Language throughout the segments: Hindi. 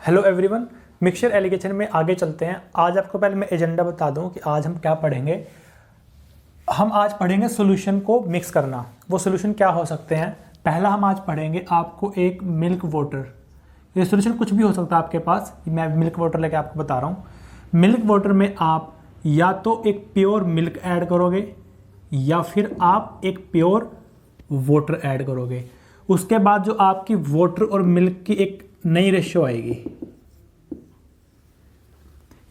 हेलो एवरीवन, मिक्सचर एलिगेशन में आगे चलते हैं। आज आपको पहले मैं एजेंडा बता दूं कि आज हम क्या पढ़ेंगे। हम आज पढ़ेंगे सॉल्यूशन को मिक्स करना। वो सॉल्यूशन क्या हो सकते हैं। पहला हम आज पढ़ेंगे आपको एक मिल्क वाटर। ये सॉल्यूशन कुछ भी हो सकता है आपके पास। मैं मिल्क वाटर लेके आपको बता रहा हूँ। मिल्क वाटर में आप या तो एक प्योर मिल्क ऐड करोगे या फिर आप एक प्योर वाटर ऐड करोगे। उसके बाद जो आपकी वाटर और मिल्क की एक नई रेशियो आएगी।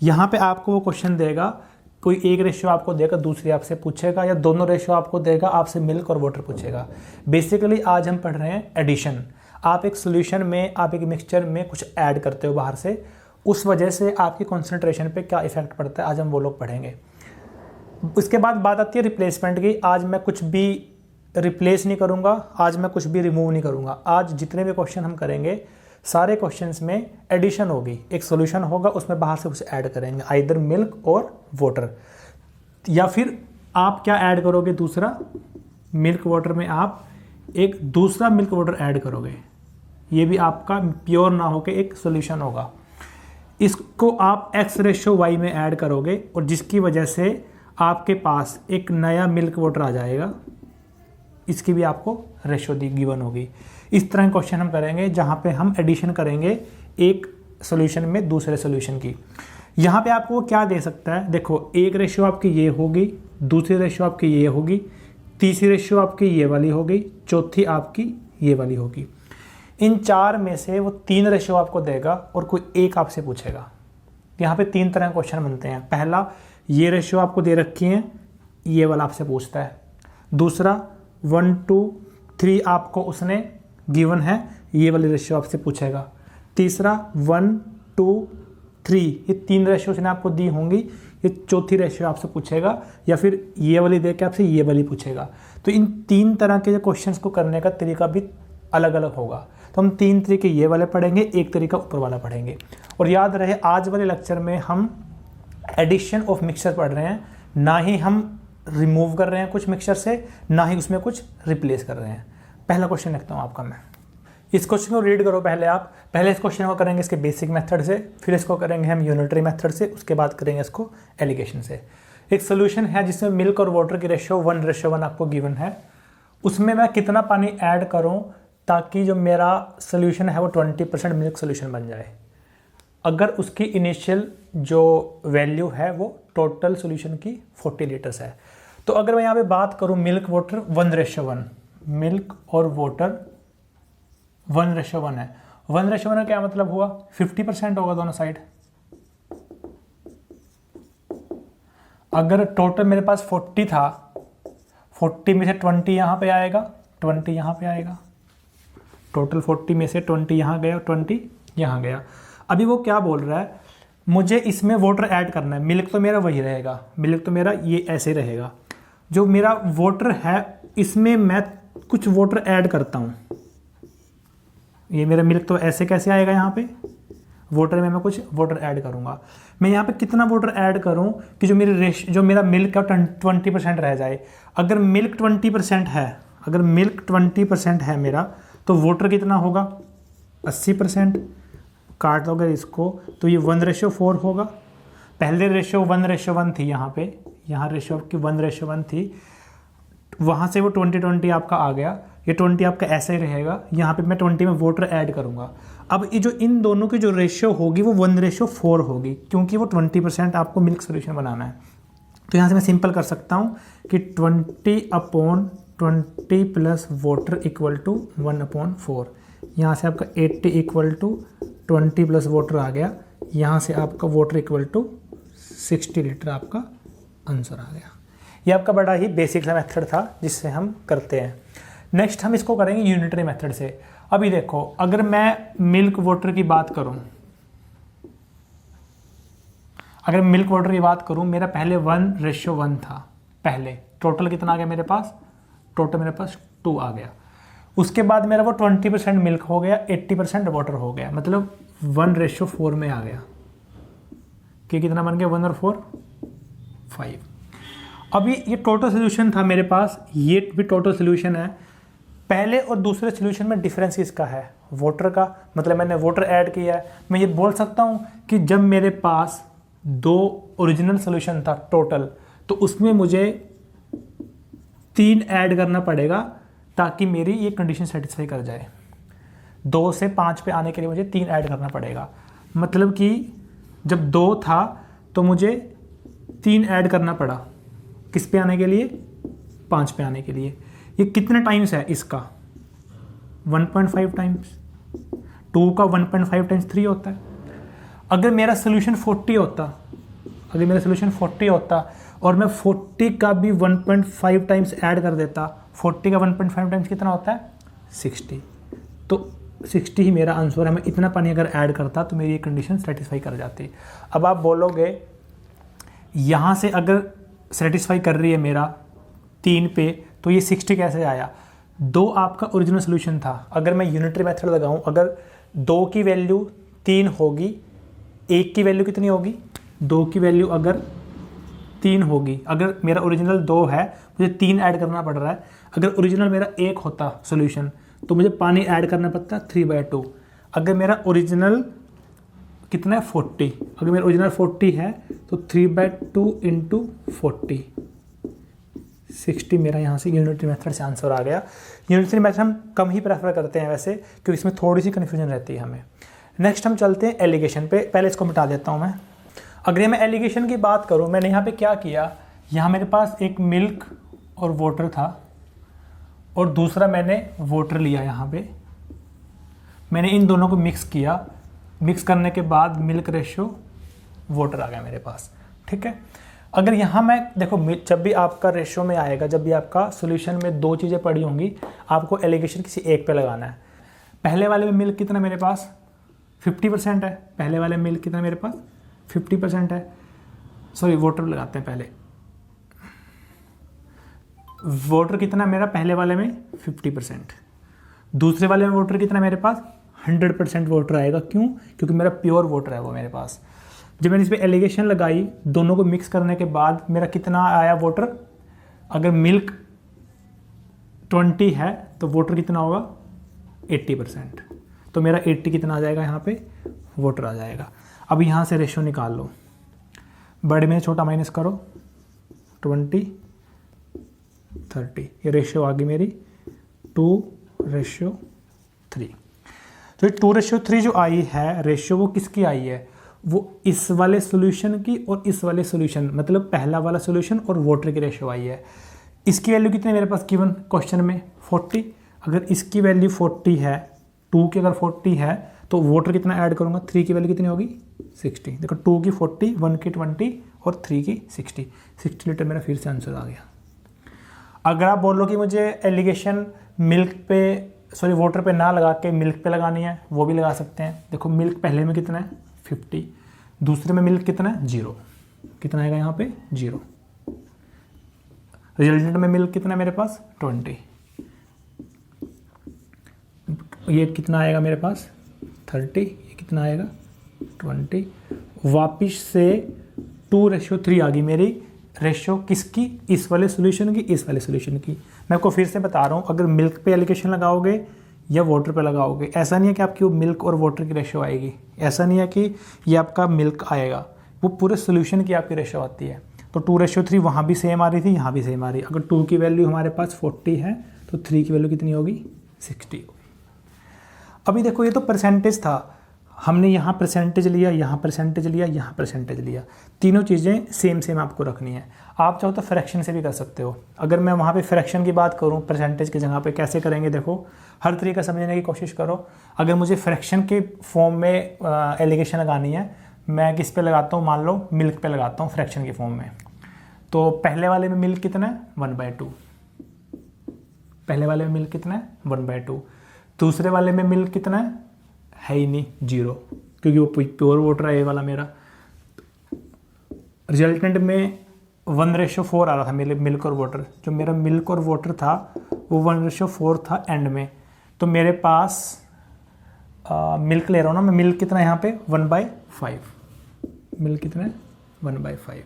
यहां पे आपको वो क्वेश्चन देगा, कोई एक रेशियो आपको देगा, दूसरी आपसे पूछेगा, या दोनों रेशियो आपको देगा, आपसे मिल्क और वाटर पूछेगा। बेसिकली आज हम पढ़ रहे हैं एडिशन। आप एक सॉल्यूशन में, आप एक मिक्सचर में कुछ ऐड करते हो बाहर से, उस वजह से आपकी कॉन्सेंट्रेशन पे क्या इफेक्ट पड़ता है, आज हम वो लोग पढ़ेंगे। उसके बाद बात आती है रिप्लेसमेंट की। आज मैं कुछ भी रिप्लेस नहीं करूंगा, आज मैं कुछ भी रिमूव नहीं करूंगा। आज जितने भी क्वेश्चन हम करेंगे, सारे क्वेश्चंस में एडिशन होगी। एक सॉल्यूशन होगा, उसमें बाहर से कुछ ऐड करेंगे, आइदर मिल्क और वाटर। या फिर आप क्या ऐड करोगे, दूसरा मिल्क वाटर में आप एक दूसरा मिल्क वाटर ऐड करोगे। ये भी आपका प्योर ना होकर एक सॉल्यूशन होगा। इसको आप x/y में ऐड करोगे और जिसकी वजह से आपके पास एक नया मिल्क वाटर आ जाएगा। इसकी भी आपको रेशो दी गिवन होगी। इस तरह के क्वेश्चन हम करेंगे जहाँ पे हम एडिशन करेंगे एक सॉल्यूशन में दूसरे सॉल्यूशन की। यहाँ पे आपको क्या दे सकता है, देखो एक रेशियो आपकी ये होगी, दूसरी रेशियो आपकी ये होगी, तीसरी रेशियो आपकी ये वाली होगी, चौथी आपकी ये वाली होगी। इन चार में से वो 3 रेशियो आपको देगा और कोई एक आपसे पूछेगा। यहाँ पे 3 तरह के क्वेश्चन बनते हैं। पहला, ये रेशियो आपको दे रखी है, ये वाला आपसे पूछता है। दूसरा 1 2 3 आपको उसने गिवन है, ये वाली रेशियो आपसे पूछेगा। तीसरा 1 2 3, ये 3 रेशियो उसने आपको दी होंगी, ये चौथी रेशियो आपसे पूछेगा, या फिर ये वाली दे के आपसे ये वाली पूछेगा। तो इन 3 तरह के जो क्वेश्चंस को करने का तरीका भी अलग अलग होगा। तो हम 3 तरीके ये वाले पढ़ेंगे, एक तरीका ऊपर वाला पढ़ेंगे। और याद रहे, आज वाले लेक्चर में हम एडिशन ऑफ मिक्सचर पढ़ रहे हैं, ना ही हम रिमूव कर रहे हैं कुछ मिक्सचर से, ना ही उसमें कुछ रिप्लेस कर रहे हैं। पहला क्वेश्चन लिखता हूँ आपका मैं। इस क्वेश्चन को रीड करो पहले आप। पहले इस क्वेश्चन को करेंगे इसके बेसिक मेथड से, फिर इसको करेंगे हम यूनिटरी मेथड से, उसके बाद करेंगे इसको एलिगेशन से। एक सोल्यूशन है जिसमें मिल्क और वाटर की रेशियो 1:1 आपको गिवन है। उसमें मैं कितना पानी ऐड करूँ ताकि जो मेरा सोल्यूशन है वो 20% मिल्क सोल्यूशन बन जाए। अगर उसकी इनिशियल जो वैल्यू है वो टोटल सोल्यूशन की 40 लीटर्स है। तो अगर मैं यहाँ पे बात करूँ मिल्क वाटर 1:1, मिल्क और वाटर 1:1 है। 1:1 का क्या मतलब हुआ, 50% होगा दोनों साइड। अगर टोटल मेरे पास 40 था, 40 में से 20 यहाँ पे आएगा, 20 यहाँ पे आएगा। टोटल 40 में से 20 यहाँ गया, 20 यहाँ गया। अभी वो क्या बोल रहा है, मुझे इसमें वाटर ऐड करना है। मिल्क तो मेरा वही रहेगा, मिल्क तो मेरा ये ऐसे रहेगा। जो मेरा वाटर है इसमें मैं कुछ वाटर ऐड करता हूँ। ये मेरा मिल्क तो ऐसे कैसे आएगा, यहाँ पे वाटर में मैं कुछ वाटर ऐड करूँगा। मैं यहाँ पे कितना वाटर ऐड करूँ कि जो मेरा मिल्क का 20% रह जाए। अगर मिल्क 20% है, अगर मिल्क 20% है मेरा, तो वाटर कितना होगा 80%। काट दोगे इसको तो ये 1:4 होगा। पहले रेशियो 1:1 थी, यहाँ पे यहाँ रेशियो की 1:1 थी, वहाँ से वो 20-20 आपका आ गया। ये 20 आपका ऐसे ही रहेगा। यहाँ पे मैं 20 में वाटर ऐड करूँगा। अब ये जो इन दोनों की जो रेशियो होगी वो 1:4 होगी, क्योंकि वो 20% आपको मिल्क सोल्यूशन बनाना है। तो यहाँ से मैं सिंपल कर सकता हूँ कि 20/20 प्लस वाटर इक्वल टू 1/4। यहाँ से आपका 80 इक्वल टू 20 प्लस वाटर आ गया। यहाँ से आपका वाटर इक्वल टू 60 लीटर आपका आंसर आ गया। ये आपका बड़ा ही बेसिक सा मेथड था जिससे हम करते हैं। नेक्स्ट हम इसको करेंगे यूनिटरी मेथड से। अभी देखो, अगर मैं मिल्क वाटर की बात करूं, अगर मिल्क वाटर की बात करूं, मेरा पहले 1:1 था। पहले टोटल कितना आ गया मेरे पास, टोटल मेरे पास 2 आ गया। उसके बाद मेरा वो 20% मिल्क हो गया, 80% वाटर हो गया, मतलब 1:4 में आ गया। कि कितना बन गया, 1 और 4 5। अभी ये टोटल सोल्यूशन था मेरे पास, ये भी टोटल सोल्यूशन है। पहले और दूसरे सोल्यूशन में डिफरेंस इसका है, वाटर का, मतलब मैंने वाटर ऐड किया है। मैं ये बोल सकता हूँ कि जब मेरे पास 2 ओरिजिनल सोल्यूशन था टोटल, तो उसमें मुझे 3 ऐड करना पड़ेगा ताकि मेरी ये कंडीशन सेटिस्फाई कर जाए। 2 से 5 पे आने के लिए मुझे 3 ऐड करना पड़ेगा। मतलब कि जब 2 था तो मुझे 3 ऐड करना पड़ा, किस पे आने के लिए? 5 पे आने के लिए। ये कितने टाइम्स है इसका? 1.5 टाइम्स। 2 का 1.5 टाइम्स 3 होता है। अगर मेरा सोल्यूशन 40 होता और मैं 40 का भी 1.5 टाइम्स ऐड कर देता, 40 का 1.5 टाइम्स कितना होता है? 60। तो 60 ही मेरा आंसर है। मैं इतना पानी अगर ऐड करता तो मेरी ये कंडीशन सेटिस्फाई कर जाती। अब आप बोलोगे यहाँ से अगर सेटिस्फाई कर रही है मेरा 3 पे, तो ये 60 कैसे आया? 2 आपका ओरिजिनल सोल्यूशन था। अगर मैं यूनिटरी मेथड लगाऊं, अगर 2 की वैल्यू 3 होगी, 1 की वैल्यू कितनी होगी? 2 की वैल्यू अगर 3 होगी, अगर मेरा ओरिजिनल 2 है, मुझे 3 ऐड करना पड़ रहा है। अगर ओरिजिनल मेरा 1 होता सोल्यूशन, तो मुझे पानी ऐड करना पड़ता 3/2। अगर मेरा ओरिजिनल कितना है? 40। अगर मेरा ओरिजिनल 40 है तो 3/2 इंटू 40, 60 मेरा यहाँ से यूनिटरी मेथड से आंसर आ गया। यूनिटरी मेथड हम कम ही प्रेफर करते हैं वैसे, क्योंकि इसमें थोड़ी सी कन्फ्यूजन रहती है हमें। नेक्स्ट हम चलते हैं एलिगेशन पे। पहले इसको मिटा देता हूँ मैं। अगर मैं एलिगेशन की बात करूँ, मैंने यहाँ पे क्या किया, यहाँ मेरे पास एक मिल्क और वाटर था और दूसरा मैंने वाटर लिया। यहाँ पे मैंने इन दोनों को मिक्स किया। मिक्स करने के बाद मिल्क रेशियो वाटर आ गया मेरे पास। ठीक है। अगर यहाँ मैं देखो, जब भी आपका रेशियो में आएगा, जब भी आपका सोल्यूशन में 2 चीज़ें पड़ी होंगी, आपको एलिगेशन किसी एक पे लगाना है। पहले वाले में मिल्क कितना मेरे पास? 50% है। पहले वाले में मिल्क कितना मेरे पास? 50% है। सॉरी, वाटर लगाते हैं पहले। वाटर कितना मेरा पहले वाले में? 50%। दूसरे वाले में वाटर कितना मेरे पास? 100% वाटर आएगा। क्यों? क्योंकि मेरा प्योर वाटर है वो मेरे पास। जब मैंने इस पर एलिगेशन लगाई, दोनों को मिक्स करने के बाद मेरा कितना आया वाटर? अगर मिल्क 20 है तो वाटर कितना होगा? 80%। तो मेरा 80 कितना आ जाएगा? यहाँ पे वाटर आ जाएगा। अब यहाँ से रेशियो निकाल लो, बड़े में छोटा माइनस करो, 20 30। ये रेशियो आ गई मेरी 2:3। तो 2:3 जो आई है रेशियो, वो किसकी आई है? वो इस वाले सॉल्यूशन की और इस वाले सॉल्यूशन, मतलब पहला वाला सॉल्यूशन और वाटर की रेशियो आई है। इसकी वैल्यू कितनी मेरे पास गिवन क्वेश्चन में? 40। अगर इसकी वैल्यू 40 है, 2 की अगर 40 है, तो वाटर कितना ऐड करूँगा? 3 की वैल्यू कितनी होगी? 60। देखो, 2 की 40, 1 की 20 और 3 की 60। 60 लीटर मेरा फिर से आंसर आ गया। अगर आप बोलो कि मुझे एलिगेशन मिल्क पे, सॉरी वाटर पे ना लगा के मिल्क पे लगानी है, वो भी लगा सकते हैं। देखो, मिल्क पहले में कितना है? 50। दूसरे में मिल्क कितना है? 0। कितना आएगा यहाँ पे? 0। रिजल्टेंट में मिल्क कितना है मेरे पास? 20। ये कितना आएगा मेरे पास? 30। ये कितना आएगा? 20। वापिस से 2:3 आ गई मेरी रेशियो। किसकी? इस वाले सॉल्यूशन की, इस वाले सॉल्यूशन की। मैं आपको फिर से बता रहा हूँ, अगर मिल्क पे एलिगेशन लगाओगे या वाटर पे लगाओगे, ऐसा नहीं है कि आपकी वो मिल्क और वाटर की रेशियो आएगी। ऐसा नहीं है कि ये आपका मिल्क आएगा, वो पूरे सॉल्यूशन की आपकी रेशियो आती है। तो 2:3 वहाँ भी सेम आ रही थी, यहाँ भी सेम आ रही है। अगर 2 की वैल्यू हमारे पास 40 है तो 3 की वैल्यू कितनी होगी? 60 होगी। अभी देखो, ये तो परसेंटेज था, हमने यहाँ परसेंटेज लिया, यहाँ परसेंटेज लिया, यहाँ परसेंटेज लिया। तीनों चीज़ें सेम आपको रखनी है। आप चाहो तो फ्रैक्शन से भी कर सकते हो। अगर मैं वहाँ पे फ्रैक्शन की बात करूँ परसेंटेज की जगह पे, कैसे करेंगे देखो, हर तरीका समझने की कोशिश करो। अगर मुझे फ्रैक्शन के फॉर्म में एलिगेशन लगानी है, मैं किस पे लगाता हूँ? मान लो मिल्क पे लगाता हूँ फ्रैक्शन के फॉर्म में। तो पहले वाले में मिल्क कितना है? 1/2। पहले वाले में मिल्क कितना है? 1/2। दूसरे वाले में मिल्क कितना है ही नहीं, 0, क्योंकि वो प्योर वाटर है ये वाला मेरा। रिजल्टेंट में 1:4 आ रहा था मेरे मिल्क और वाटर। जो मेरा मिल्क और वाटर था वो 1:4 था एंड में। तो मेरे पास मिल्क ले रहा हूँ ना मैं, मिल्क कितना है यहाँ पे? 1/5। मिल्क कितना है? 1/5।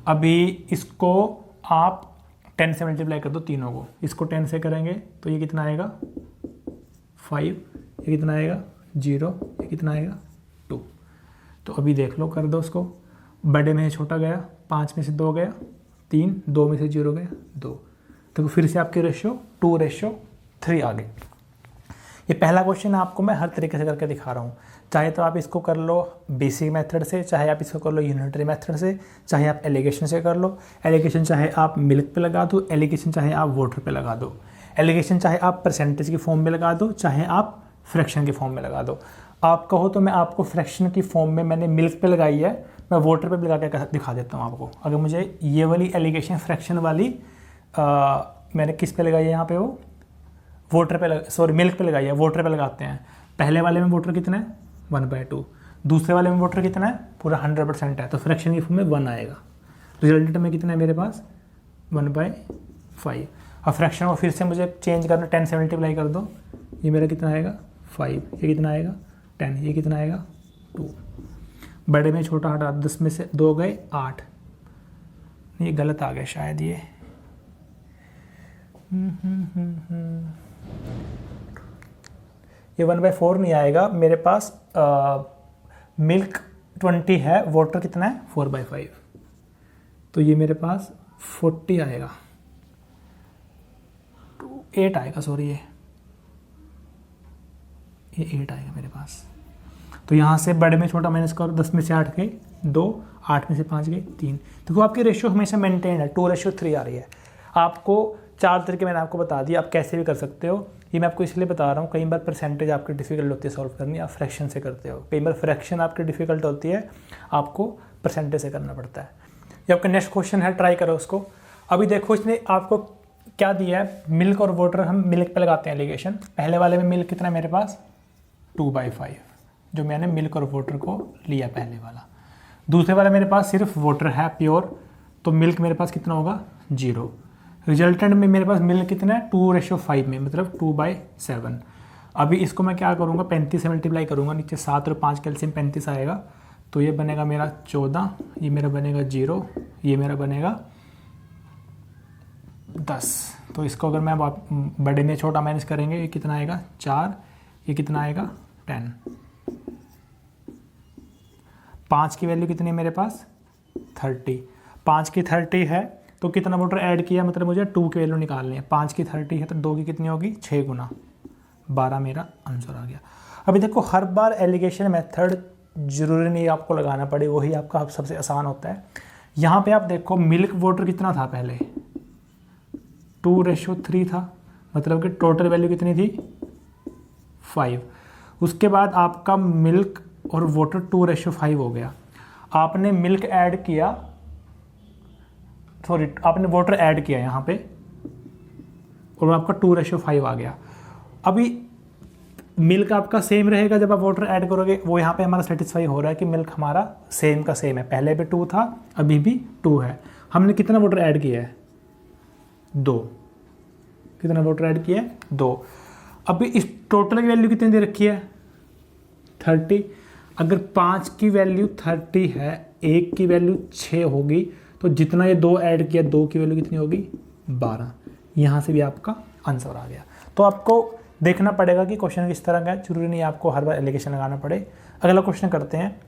अभी इसको आप 10 से मल्टीप्लाई कर दो तीनों को। इसको 10 से करेंगे तो ये कितना आएगा? 5। ये कितना आएगा 0, ये कितना आएगा 2। तो अभी देख लो, कर दो उसको, बड़े में से छोटा गया, 5 में से 2 गया 3, 2 में से 0 गया 2। तो फिर से आपके रेशियो 2:3 आ गए। ये पहला क्वेश्चन आपको मैं हर तरीके से करके दिखा रहा हूँ, चाहे तो आप इसको कर लो बेसिक मेथड से, चाहे आप इसको कर लो यूनिटरी मेथड से, चाहे आप एलिगेशन से कर लो। एलिगेशन चाहे आप मिल्क पे लगा दो, एलिगेशन चाहे आप वाटर पे लगा दो, एलिगेशन चाहे आप परसेंटेज की फॉर्म में लगा दो, चाहे आप फ्रैक्शन की फॉर्म में लगा दो। आप कहो तो मैं आपको फ्रैक्शन की फॉर्म में मैंने मिल्क पे लगाई है, मैं वाटर पे भी लगा के दिखा देता हूँ आपको। अगर मुझे ये वाली एलिगेशन फ्रैक्शन वाली मैंने किस पे लगाई है, यहाँ पे वो वाटर पे मिल्क पे लगाई है, वाटर पे लगाते हैं। पहले वाले में वाटर कितना है 1/2, दूसरे वाले में वाटर कितना है पूरा 100% है, तो फ्रैक्शन की फॉर्म में 1 आएगा। रिजल्टेंट में कितना है मेरे पास 1/5। और फ्रैक्शन को फिर से मुझे चेंज करना, 10 से मल्टीप्लाई कर दो, ये मेरा कितना आएगा 5, ये कितना आएगा 10, ये कितना आएगा 2। बड़े में छोटा हटा, 10 में से 2 गए 8, ये गलत आ गया शायद ये। ये 1/4 नहीं आएगा मेरे पास। मिल्क 20 है, वाटर कितना है 4/5, तो ये मेरे पास 40 आएगा, 8 आएगा, सॉरी ये 8 आएगा मेरे पास। तो यहाँ से बड़े में छोटा माइनस करो, 10 में से 8 गए 2, 8 में से 5 गए 3। देखो आपकी रेशियो हमेशा मेंटेन है, 2:3 आ रही है। आपको 4 तरीके मैंने आपको बता दिया, आप कैसे भी कर सकते हो। ये मैं आपको इसलिए बता रहा हूँ, कई बार परसेंटेज आपकी डिफ़िकल्ट होती है सॉल्व करनी, आप फ्रैक्शन से करते हो। कई बार फ्रैक्शन आपकी डिफ़िकल्ट होती है, आपको परसेंटेज से करना पड़ता है। ये आपका नेक्स्ट क्वेश्चन है, ट्राई करो उसको। अभी देखो इसने आपको क्या दिया है, मिल्क और वाटर, हम मिल्क पे लगाते हैं एलिगेशन। पहले वाले में मिल्क कितना है मेरे पास 2/5, जो मैंने मिल्क और वाटर को लिया पहले वाला। दूसरे वाला मेरे पास सिर्फ वाटर है प्योर, तो मिल्क मेरे पास कितना होगा 0। रिजल्टेंट में मेरे पास मिल्क कितना है 2:5 में, मतलब 2/7। अभी इसको मैं क्या करूँगा 35 से मल्टीप्लाई करूँगा, नीचे 7 और 5 कैल्शियम 35 आएगा, तो ये बनेगा मेरा 14, ये मेरा बनेगा 0, ये मेरा बनेगा 10। तो इसको अगर मैं बड़े में छोटा माइनस करेंगे, ये कितना आएगा 4, ये कितना आएगा 10। 5 की वैल्यू कितनी है मेरे पास 30, 5 की 30 है, तो कितना वाटर ऐड किया, मतलब मुझे 2 की वैल्यू निकालनी है। 5 की 30 है तो 2 की कितनी होगी 6 गुना, 12 मेरा आंसर आ गया। अभी देखो हर बार एलिगेशन मेथड जरूरी नहीं आपको लगाना पड़े, वही आपका सबसे आसान होता है। यहाँ पे आप देखो मिल्क वाटर कितना था पहले 2:3 था, मतलब कि टोटल वैल्यू कितनी थी 5। उसके बाद आपका मिल्क और वाटर 2:5 हो गया। आपने मिल्क ऐड किया, सॉरी आपने वाटर ऐड किया यहाँ पे, और आपका 2:5 आ गया। अभी मिल्क आपका सेम रहेगा जब आप वाटर ऐड करोगे, वो यहाँ पे हमारा सेटिस्फाई हो रहा है कि मिल्क हमारा सेम का सेम है, पहले भी 2 था अभी भी 2 है। हमने कितना वाटर ऐड किया है 2, कितना वाटर ऐड किया है 2। अभी इस टोटल की वैल्यू कितनी दे रखी है 30। अगर 5 की वैल्यू 30 है, 1 की वैल्यू 6 होगी, तो जितना ये 2 ऐड किया 2 की वैल्यू कितनी होगी 12। यहाँ से भी आपका आंसर आ गया। तो आपको देखना पड़ेगा कि क्वेश्चन किस तरह का है, जरूरी नहीं आपको हर बार एलिगेशन लगाना पड़े। अगला क्वेश्चन करते हैं,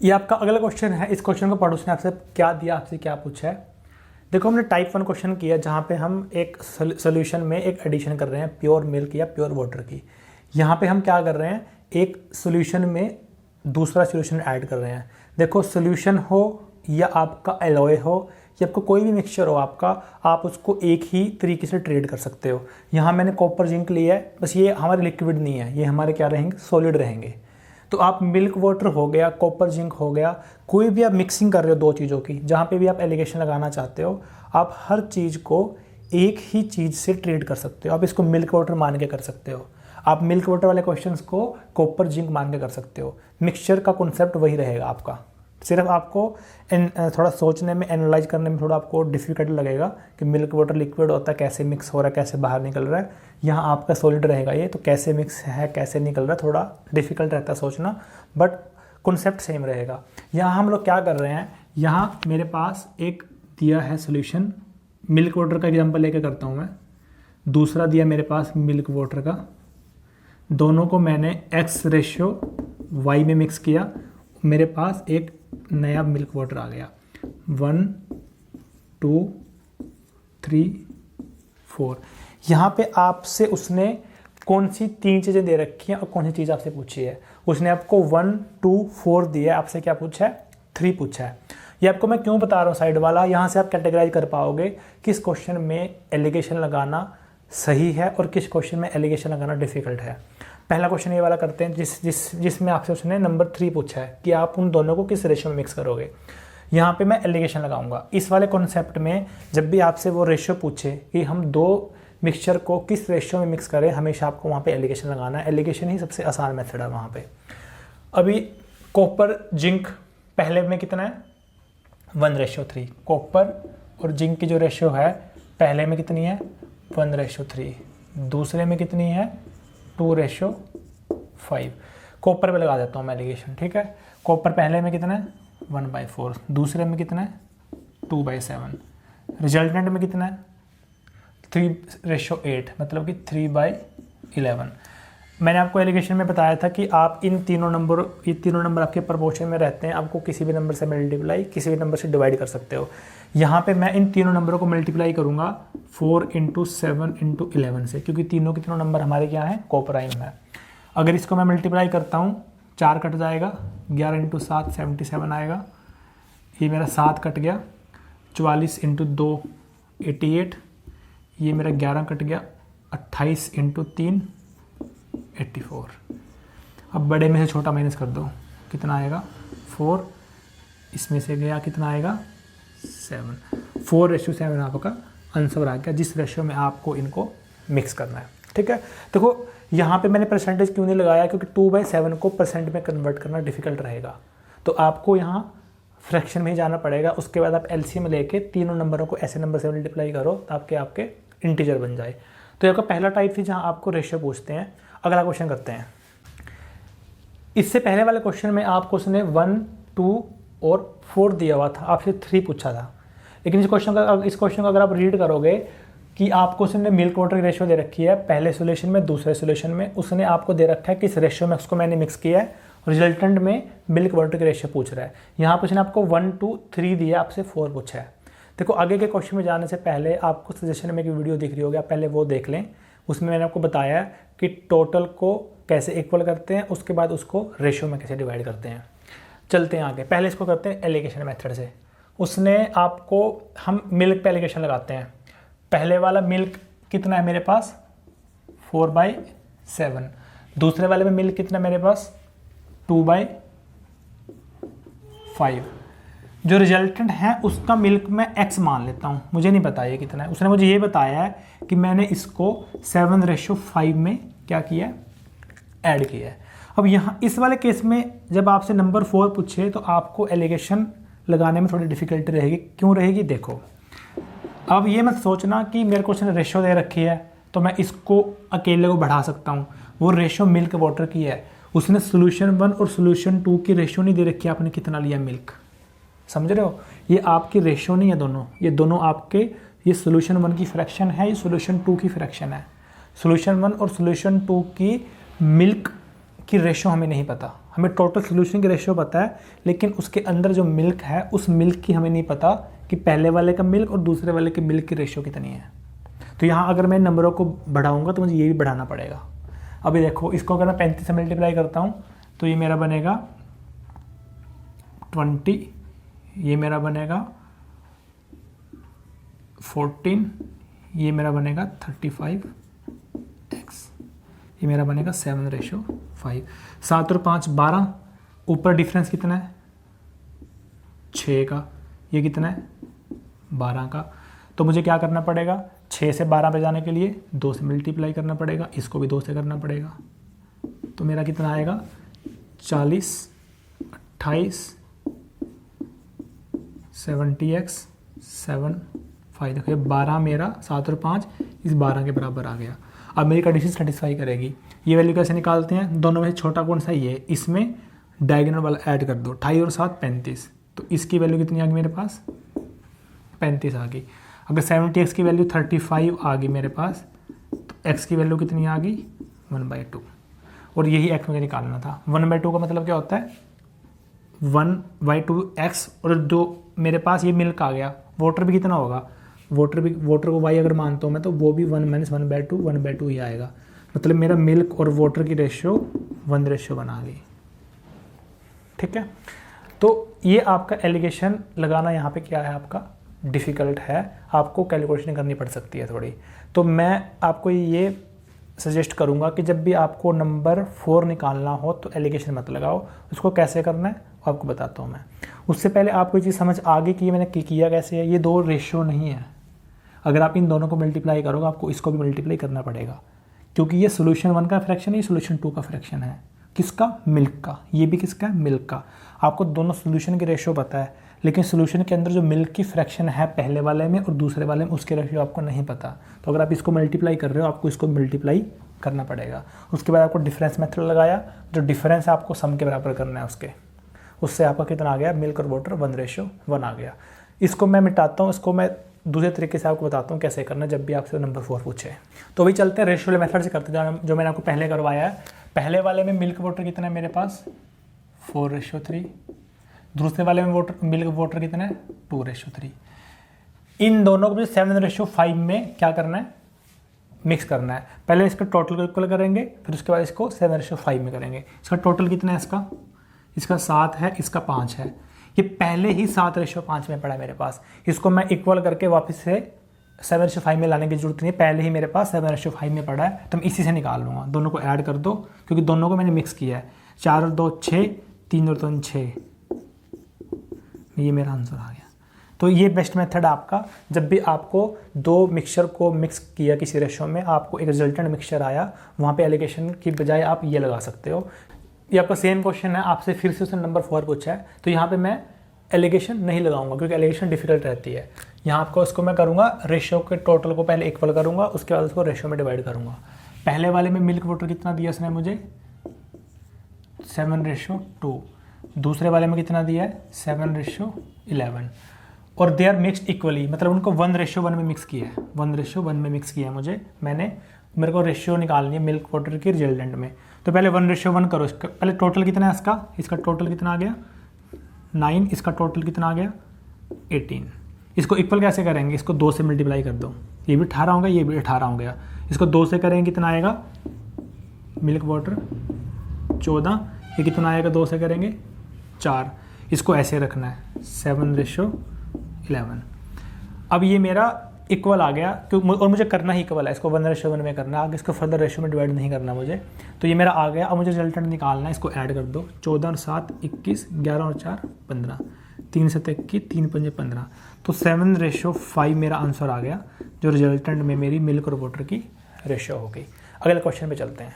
ये आपका अगला क्वेश्चन है। इस क्वेश्चन को पढ़ो, उसने आपसे क्या दिया, आपसे क्या पूछा है। देखो हमने टाइप 1 क्वेश्चन किया जहाँ पे हम एक सोल्यूशन में एक एडिशन कर रहे हैं प्योर मिल्क या प्योर वाटर की। यहाँ पे हम क्या कर रहे हैं, एक सोल्यूशन में दूसरा सोल्यूशन ऐड कर रहे हैं। देखो सोल्यूशन हो या आपका एलॉय हो या आपको कोई भी मिक्सचर हो आपका, आप उसको एक ही तरीके से ट्रीट कर सकते हो। यहाँ मैंने कॉपर जिंक लिया है, बस ये हमारे लिक्विड नहीं है, ये हमारे क्या रहेंगे सॉलिड रहेंगे। तो आप मिल्क वाटर हो गया, कॉपर जिंक हो गया, कोई भी आप मिक्सिंग कर रहे हो दो चीज़ों की, जहाँ पे भी आप एलिगेशन लगाना चाहते हो, आप हर चीज़ को एक ही चीज़ से ट्रीट कर सकते हो। आप इसको मिल्क वाटर मान के कर सकते हो, आप मिल्क वाटर वाले क्वेश्चंस को कॉपर जिंक मान के कर सकते हो। मिक्सचर का कॉन्सेप्ट वही रहेगा आपका, सिर्फ आपको थोड़ा सोचने में, एनालाइज करने में थोड़ा आपको डिफिकल्ट लगेगा कि मिल्क वाटर लिक्विड होता है, कैसे मिक्स हो रहा है, कैसे बाहर निकल रहा है। यहाँ आपका सॉलिड रहेगा ये, तो कैसे मिक्स है कैसे निकल रहा है थोड़ा डिफिकल्ट रहता है सोचना, बट कॉन्सेप्ट सेम रहेगा। यहाँ हम लोग क्या कर रहे हैं, यहाँ मेरे पास एक दिया है सोल्यूशन, मिल्क वाटर का एग्जाम्पल लेके करता हूँ मैं। दूसरा दिया मेरे पास मिल्क वाटर का, दोनों को मैंने x रेशियो y में मिक्स किया, मेरे पास एक नया मिल्क वाटर आ गया। 1 2 3 4। यहाँ पे आपसे उसने कौन सी 3 चीज़ें दे रखी हैं और कौन सी चीज़ आपसे पूछी है। उसने आपको 1 2 4 दिया है, आपसे क्या पूछा है, 3 पूछा है। ये आपको मैं क्यों बता रहा हूँ साइड वाला, यहाँ से आप कैटेगराइज कर पाओगे किस क्वेश्चन में एलिगेशन लगाना सही है और किस क्वेश्चन में एलिगेशन लगाना डिफिकल्ट है। पहला क्वेश्चन ये वाला करते हैं जिसमें आपसे उसने नंबर 3 पूछा है कि आप उन दोनों को किस रेशियो में मिक्स करोगे। यहाँ पे मैं एलिगेशन लगाऊंगा। इस वाले कॉन्सेप्ट में जब भी आपसे वो रेशियो पूछे कि हम 2 मिक्सचर को किस रेशियो में मिक्स करें, हमेशा आपको वहाँ पे एलिगेशन लगाना है। एलिगेशन ही सबसे आसान मेथड है वहाँ पे। अभी कॉपर जिंक पहले में कितना है, 1:3। कॉपर और जिंक की जो रेशियो है पहले में कितनी है, 1:3। दूसरे में कितनी है, 2:5। कॉपर पे लगा देता हूँ मैं एलिगेशन, ठीक है। कॉपर पहले में कितना है, 1/4। दूसरे में कितना है, 2/7। रिजल्टेंट में कितना है, 3:8, मतलब कि 3/11। मैंने आपको एलिगेशन में बताया था कि आप ये तीनों नंबर आपके प्रोपोर्शन में रहते हैं। आपको किसी भी नंबर से मल्टीप्लाई, किसी भी नंबर से डिवाइड कर सकते हो। यहाँ पे मैं इन तीनों नंबरों को मल्टीप्लाई करूँगा 4 × 7 × 11 से, क्योंकि तीनों के तीनों नंबर हमारे क्या हैं, कोप्राइम है। अगर इसको मैं मल्टीप्लाई करता हूँ, 4 कट जाएगा, 11 × 7 77 आएगा। ये मेरा 7 कट गया, 44 × 2 88। ये मेरा 11 कट गया, 28 × 3 84। अब बड़े में से छोटा माइनस कर दो, कितना आएगा, 4। इसमें से गया कितना आएगा, 7। 4:7 आपका आंसर आ गया, जिस रेशियो में आपको इनको मिक्स करना है, ठीक है। देखो यहाँ पे मैंने परसेंटेज क्यों नहीं लगाया, क्योंकि 2/7 को परसेंट में कन्वर्ट करना डिफिकल्ट रहेगा। तो आपको यहाँ फ्रैक्शन में ही जाना पड़ेगा। उसके बाद आप एलसीएम लेके तीनों नंबरों को ऐसे नंबर से मल्टीप्लाई करो ताकि आपके इंटीजर बन जाए। तो ये आपका पहला टाइप थी जहाँ आपको रेशियो पूछते हैं। अगला क्वेश्चन करते हैं। इससे पहले वाले क्वेश्चन में आपको उसने 1 2 और 4 दिया हुआ था, आपसे 3 पूछा था। लेकिन इस क्वेश्चन को अगर आप रीड करोगे कि आपको उसने मिल्क वाटर की रेशियो दे रखी है, पहले सोल्यूशन में, दूसरे सोल्यूशन में उसने आपको दे रखा है कि इस रेशियो में उसको मैंने मिक्स किया है, रिजल्टेंट में मिल्क वाटर की रेशियो पूछ रहा है। यहाँ पर उसने आपको 1 2 3 दिया, आपसे 4 पूछा है। देखो आगे के क्वेश्चन में जाने से पहले आपको सजेशन में एक वीडियो दिख रही होगी, आप पहले वो देख लें। उसमें मैंने आपको बताया कि टोटल को कैसे इक्वल करते हैं, उसके बाद उसको रेशियो में कैसे डिवाइड करते हैं। चलते हैं आगे। पहले इसको करते हैं एलिगेशन मेथड से। उसने आपको, हम मिल्क पे एलिगेशन लगाते हैं। पहले वाला मिल्क कितना है मेरे पास, 4/7। दूसरे वाले में मिल्क कितना मेरे पास, 2/5। जो रिजल्टेंट है उसका मिल्क मैं x मान लेता हूँ, मुझे नहीं पता ये कितना है। उसने मुझे ये बताया है कि मैंने इसको 7:5 में क्या किया है, ऐड किया है। अब यहाँ इस वाले केस में जब आपसे नंबर 4 पूछे तो आपको एलिगेशन लगाने में थोड़ी डिफिकल्टी रहेगी। क्यों रहेगी, देखो। अब ये मत सोचना कि मेरे को उसने रेशियो दे रखी है तो मैं इसको अकेले को बढ़ा सकता हूँ। वो रेशियो मिल्क वाटर की है। उसने सोल्यूशन 1 और सोल्यूशन 2 की रेशियो नहीं दे रखी है, आपने कितना लिया मिल्क, समझ रहे हो। ये आपकी रेशियो नहीं है दोनों, ये दोनों आपके, ये सोल्यूशन 1 की फ्रैक्शन है, ये सोल्यूशन 2 की फ्रैक्शन है। सोल्यूशन 1 और सोल्यूशन 2 की मिल्क की रेशियो हमें नहीं पता। हमें टोटल सोल्यूशन की रेशियो पता है, लेकिन उसके अंदर जो मिल्क है उस मिल्क की हमें नहीं पता कि पहले वाले का मिल्क और दूसरे वाले के मिल्क की रेशियो कितनी है। तो यहाँ अगर मैं नंबरों को बढ़ाऊँगा तो मुझे ये भी बढ़ाना पड़ेगा। अभी देखो, इसको अगर मैं 35 से मल्टीप्लाई करता हूँ तो ये मेरा बनेगा 20, ये मेरा बनेगा 14, ये मेरा बनेगा 35x, ये मेरा बनेगा 7:5। 7 और 5 12, ऊपर डिफरेंस कितना है, 6 का, ये कितना है, 12 का। तो मुझे क्या करना पड़ेगा, 6 से 12 पे जाने के लिए 2 से मल्टीप्लाई करना पड़ेगा, इसको भी 2 से करना पड़ेगा। तो मेरा कितना आएगा, 40, 28, 70x 7 5। देखो 12 मेरा, 7 और 5 इस 12 के बराबर आ गया। अब मेरी कंडीशन सेटिस्फाई करेगी। ये वैल्यू कैसे निकालते हैं, दोनों में से छोटा कौन सा, ये, इसमें डायगोनल वाला ऐड कर दो। 28 और 7 35, तो इसकी वैल्यू कितनी आ गई मेरे पास, 35 आ गई। अगर 70x की वैल्यू 35 आ गई मेरे पास, तो x की वैल्यू कितनी आ गई, 1/2। और यही x मुझे निकालना था। 1/2 का मतलब क्या होता है 1/2 x, और दो मेरे पास ये मिल्क आ गया। वाटर भी कितना होगा, वाटर को y अगर मानता हूँ मैं तो वो भी 1 - 1/2 ही आएगा। मतलब मेरा मिल्क और वाटर की रेशियो 1:1 आ गई। ठीक है, तो ये आपका एलिगेशन लगाना यहाँ पे क्या है आपका डिफ़िकल्ट है, आपको कैलकुलेशन करनी पड़ सकती है थोड़ी। तो मैं आपको ये सजेस्ट करूँगा कि जब भी आपको नंबर 4 निकालना हो तो एलिगेशन मत लगाओ। उसको कैसे करना है आपको बताता हूँ मैं। उससे पहले आपको ये चीज़ समझ आ गई कि मैंने किया कैसे है। ये दो रेशियो नहीं है, अगर आप इन दोनों को मल्टीप्लाई करोगे आपको इसको भी मल्टीप्लाई करना पड़ेगा, क्योंकि ये सोल्यूशन 1 का फ्रैक्शन है, ये सोल्यूशन 2 का फ्रैक्शन है। किसका, मिल्क का। ये भी किसका है, मिल्क का। आपको दोनों सोल्यूशन की रेशियो पता है, लेकिन सोल्यूशन के अंदर जो मिल्क की फ्रैक्शन है पहले वाले में और दूसरे वाले में, उसके रेशियो आपको नहीं पता। तो अगर आप इसको मल्टीप्लाई कर रहे हो आपको इसको मल्टीप्लाई करना पड़ेगा। उसके बाद आपको डिफरेंस मेथड लगाया, जो डिफरेंस है आपको सम के बराबर करना है उससे आपका कितना आ गया, मिल्क और वाटर 1:1 आ गया। इसको मैं मिटाता हूँ, इसको मैं दूसरे तरीके से आपको बताता हूँ कैसे करना जब भी आपसे नंबर 4 पूछे। तो अभी चलते हैं रेशियो मेथड से करते हैं, जो मैंने आपको पहले करवाया है। पहले वाले में मिल्क वाटर कितना है मेरे पास 4:3, दूसरे वाले में मिल्क वाटर कितना है 2:3। इन दोनों को मुझे 7:5 में क्या करना है, मिक्स करना है। पहले इसका टोटल को इक्वल करेंगे, फिर उसके बाद इसको 7:5 में करेंगे। इसका टोटल कितना है, इसका 7 है, इसका 5 है। ये पहले ही 7:5 में पड़ा है मेरे पास। इसको मैं इक्वल करके वापस से 7:5 में लाने की जरूरत नहीं है, पहले ही मेरे पास 7:5 में पड़ा है, तो मैं इसी से निकाल लूँगा। दोनों को ऐड कर दो, क्योंकि दोनों को मैंने मिक्स किया है। 4 और 2 6, 3 और 3 6, ये मेरा आंसर आ गया। तो ये बेस्ट मेथड आपका, जब भी आपको दो मिक्सचर को मिक्स किया किसी रेशियो में, आपको एक रिजल्टेंट मिक्सचर आया, वहाँ पे एलिगेशन की बजाय आप ये लगा सकते हो। ये आपका सेम क्वेश्चन है, आपसे फिर से उसने नंबर 4 पूछा है, तो यहाँ पे मैं एलिगेशन नहीं लगाऊंगा क्योंकि एलिगेशन डिफिकल्ट रहती है। यहाँ आपको इसको मैं करूँगा रेशियो के टोटल को पहले इक्वल करूँगा, उसके बाद उसको रेशियो में डिवाइड करूँगा। पहले वाले में मिल्क वाटर कितना दिया इसने मुझे 7:2, दूसरे वाले में कितना दिया है 7:11, और दे आर मिक्सड इक्वली, मतलब उनको 1:1 में मिक्स किया है, 1:1 में मिक्स किया है मेरे को रेशियो निकालनी है मिल्क वाटर की रिजल्टेंट में। तो पहले 1:1 करो। इसका पहले टोटल कितना है इसका टोटल कितना आ गया 9, इसका टोटल कितना आ गया 18। इसको इक्वल कैसे करेंगे, इसको 2 से मल्टीप्लाई कर दो, ये भी 18 हो गया, ये भी 18 हो गया। इसको 2 से करेंगे कितना आएगा, मिल्क वाटर 14, ये कितना आएगा 2 से करेंगे 4। इसको ऐसे रखना है 7:11। अब ये मेरा इक्वल आ गया, और मुझे करना ही इक्वल है, इसको 1:1 में करना है, आगे इसको फर्दर रेशियो में डिवाइड नहीं करना मुझे। तो ये मेरा आ गया। अब मुझे रिजल्टेंट निकालना है, इसको ऐड कर दो। 14 और 7 21, 11 और 4 15, 3 7 21, 3 5 15। तो 7:5 मेरा आंसर आ गया, जो रिजल्टेंट में मेरी मिल्क और वाटर की रेशियो हो गई। अगले क्वेश्चन पे चलते हैं।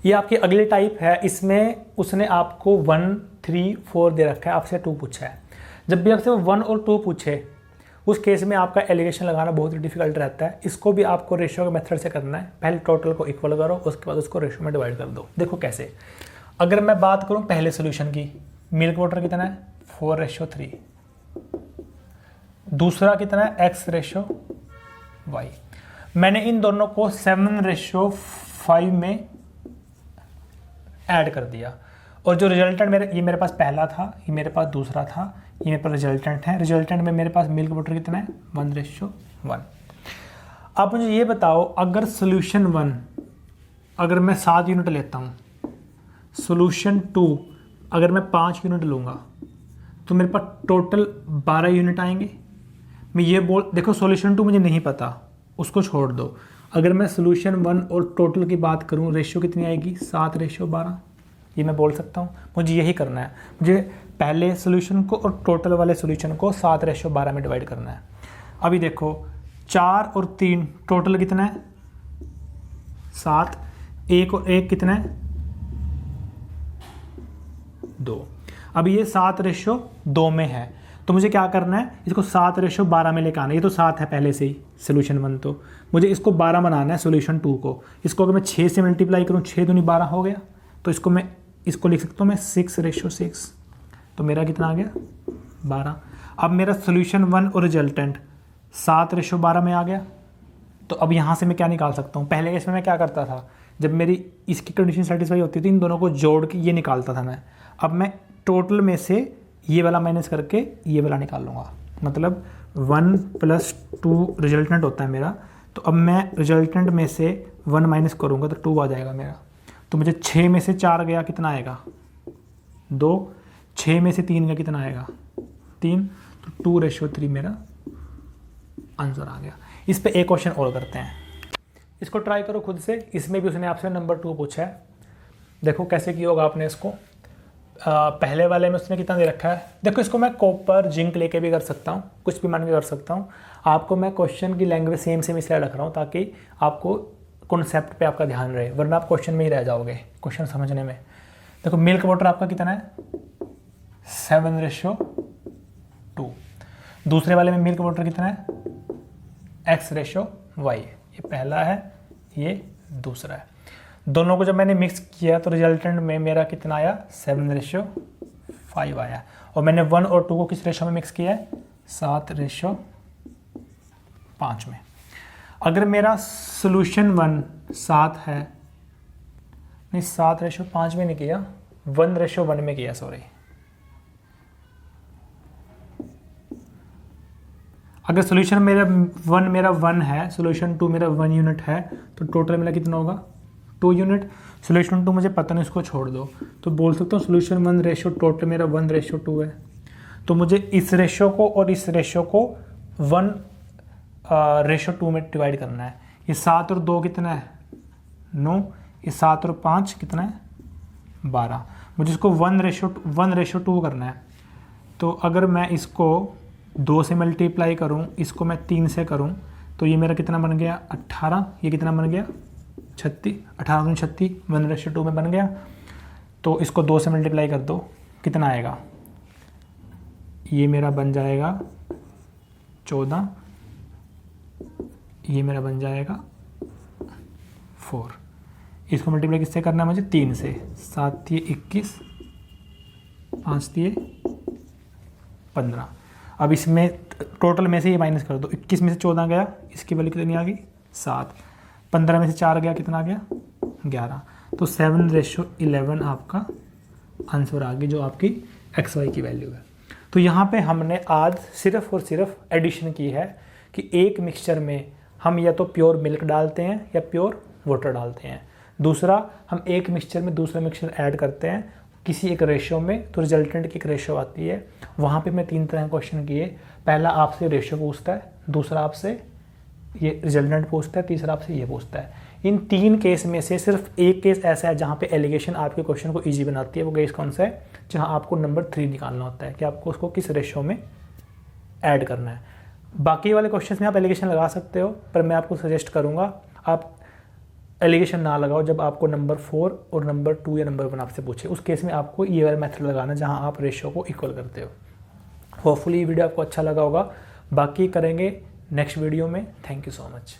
ये आपकी अगली टाइप है, इसमें उसने आपको 1 3 4 दे रखा है, आपसे 2 पूछा है। जब भी आपसे 1 और 2 पूछे, उस केस में आपका एलिगेशन लगाना बहुत ही डिफिकल्ट रहता है। इसको भी आपको रेशियो के मेथड से करना है। पहले टोटल को इक्वल करो, उसके बाद उसको रेशियो में डिवाइड कर दो। देखो कैसे। अगर मैं बात करूं पहले सोल्यूशन की, मिल्क वाटर कितना है 4:3, दूसरा कितना है x/y। मैंने इन दोनों को 7:5 में ऐड कर दिया, और जो रिजल्टेंट ये मेरे पास पहला था, ये मेरे पास दूसरा था, ये मेरे पास रिजल्टेंट है। रिजल्टेंट में मेरे पास मिल्क वाटर कितना है 1:1। अब मुझे ये बताओ, अगर सोल्यूशन 1 अगर मैं 7 यूनिट लेता हूँ, सोल्यूशन 2 अगर मैं 5 यूनिट लूँगा, तो मेरे पास टोटल 12 यूनिट आएंगे। मैं ये देखो सोल्यूशन 2 मुझे नहीं पता, उसको छोड़ दो। अगर मैं सोल्यूशन 1 और टोटल की बात करूँ, रेशियो कितनी आएगी 7:12, ये मैं बोल सकता हूँ। मुझे यही करना है, मुझे पहले सोल्यूशन को और टोटल वाले सोल्यूशन को 7:12 में डिवाइड करना है। अभी देखो 4 और 3 टोटल कितना है 7, 1 और 1 कितना है 2। अब ये 7:2 में है, तो मुझे क्या करना है, इसको 7:12 में लेकर आना है। ये तो 7 है पहले से ही सोल्यूशन 1, तो मुझे इसको 12 बनाना है सोल्यूशन 2 को। इसको अगर मैं 6 से मल्टीप्लाई करूँ, 6 दूनी 12 हो गया, तो इसको लिख सकता हूँ मैं 6:6, तो मेरा कितना आ गया 12। अब मेरा सोल्यूशन 1 और रिजल्टेंट 7:12 में आ गया। तो अब यहाँ से मैं क्या निकाल सकता हूँ, पहले केस में मैं क्या करता था जब मेरी इसकी कंडीशन सेटिस्फाई होती थी इन दोनों को जोड़ के ये निकालता था मैं। अब मैं टोटल में से ये वाला माइनस करके ये वाला निकाल लूँगा, मतलब 1 + 2 रिजल्टेंट होता है मेरा। तो अब मैं रिजल्टेंट में से 1 माइनस करूँगा तो 2 आ जाएगा मेरा। तो मुझे 6 में से 4 गया कितना आएगा 2, 6 में से 3 गया कितना आएगा 3, तो 2:3 मेरा आंसर आ गया। इस पे एक क्वेश्चन और करते हैं, इसको ट्राई करो खुद से। इसमें भी उसने आपसे नंबर 2 पूछा है, देखो कैसे किया होगा आपने इसको। पहले वाले में उसने कितना दे रखा है, देखो इसको मैं कॉपर जिंक लेके भी कर सकता हूँ, कुछ भी मान के कर सकता हूँ। आपको मैं क्वेश्चन की लैंग्वेज सेम इसलिए रख रहा हूँ ताकि आपको कॉन्सेप्ट पे आपका ध्यान रहे, वरना आप क्वेश्चन में ही रह जाओगे क्वेश्चन समझने में। देखो मिल्क वाटर आपका कितना है 7:2, दूसरे वाले में मिल्क वाटर कितना है X/Y, ये पहला है ये दूसरा है। दोनों को जब मैंने मिक्स किया तो रिजल्टेंट में मेरा कितना आया 7:5 आया। और मैंने 1 और 2 को किस रेशो में मिक्स किया है 7:5 में। अगर मेरा सोल्यूशन 1 7 है, नहीं 7:5 में नहीं किया 1:1 में किया, सॉरी। अगर सोल्यूशन मेरा 1 है, सोल्यूशन 2 मेरा 1 यूनिट है, तो टोटल मेरा कितना होगा 2 यूनिट। सोल्यूशन 2 मुझे पता नहीं, इसको छोड़ दो, तो बोल सकता हूँ सोल्यूशन 1 रेशो टोटल मेरा 1:2 है। तो मुझे इस रेशो को और इस रेशो को 1:2 में डिवाइड करना है। ये 7 और 2 कितना है 9, ये 7 और 5 कितना है 12। मुझे इसको 1:2 करना है। तो अगर मैं इसको 2 से मल्टीप्लाई करूं, इसको मैं 3 से करूं, तो ये मेरा कितना बन गया 18, ये कितना बन गया 36, 18 36 1:2 में बन गया। तो इसको 2 से मल्टीप्लाई कर दो, कितना आएगा, ये मेरा बन जाएगा 14, ये मेरा बन जाएगा 4। इसको मल्टीप्लाई किससे करना है मुझे 3 से, 7 × 21, 5 × 15। अब इसमें टोटल में से ये माइनस कर दो, 21 में से 14 गया, इसकी वैल्यू कितनी आ गई 7, 15 में से 4 गया कितना आ गया 11। तो 7:11 आपका आंसर आ गई, जो आपकी XY की वैल्यू है। तो यहाँ पे हमने आज सिर्फ और सिर्फ एडिशन की है कि एक मिक्सचर में हम या तो प्योर मिल्क डालते हैं या प्योर वाटर डालते हैं। दूसरा, हम एक मिक्सचर में दूसरा मिक्सचर ऐड करते हैं किसी एक रेशो में, तो रिजल्टेंट की एक रेशो आती है। वहाँ पे मैं 3 तरह के क्वेश्चन किए। पहला आपसे रेशो पूछता है, दूसरा आपसे ये रिजल्टेंट पूछता है, तीसरा आपसे ये पूछता है। इन 3 केस में से सिर्फ एक केस ऐसा है जहाँ पे एलिगेशन आपके क्वेश्चन को ईजी बनाती है। वो केस कौन सा है, जहाँ आपको नंबर 3 निकालना होता है कि आपको उसको किस रेशो में ऐड करना है। बाकी वाले क्वेश्चन में आप एलिगेशन लगा सकते हो, पर मैं आपको सजेस्ट करूँगा आप एलिगेशन ना लगाओ जब आपको नंबर 4 और नंबर 2 या नंबर 1 आपसे पूछे। उस केस में आपको ये वाला मेथड लगाना जहाँ आप रेशियो को इक्वल करते हो। होपफुली ये वीडियो आपको अच्छा लगा होगा। बाकी करेंगे नेक्स्ट वीडियो में। Thank you so much.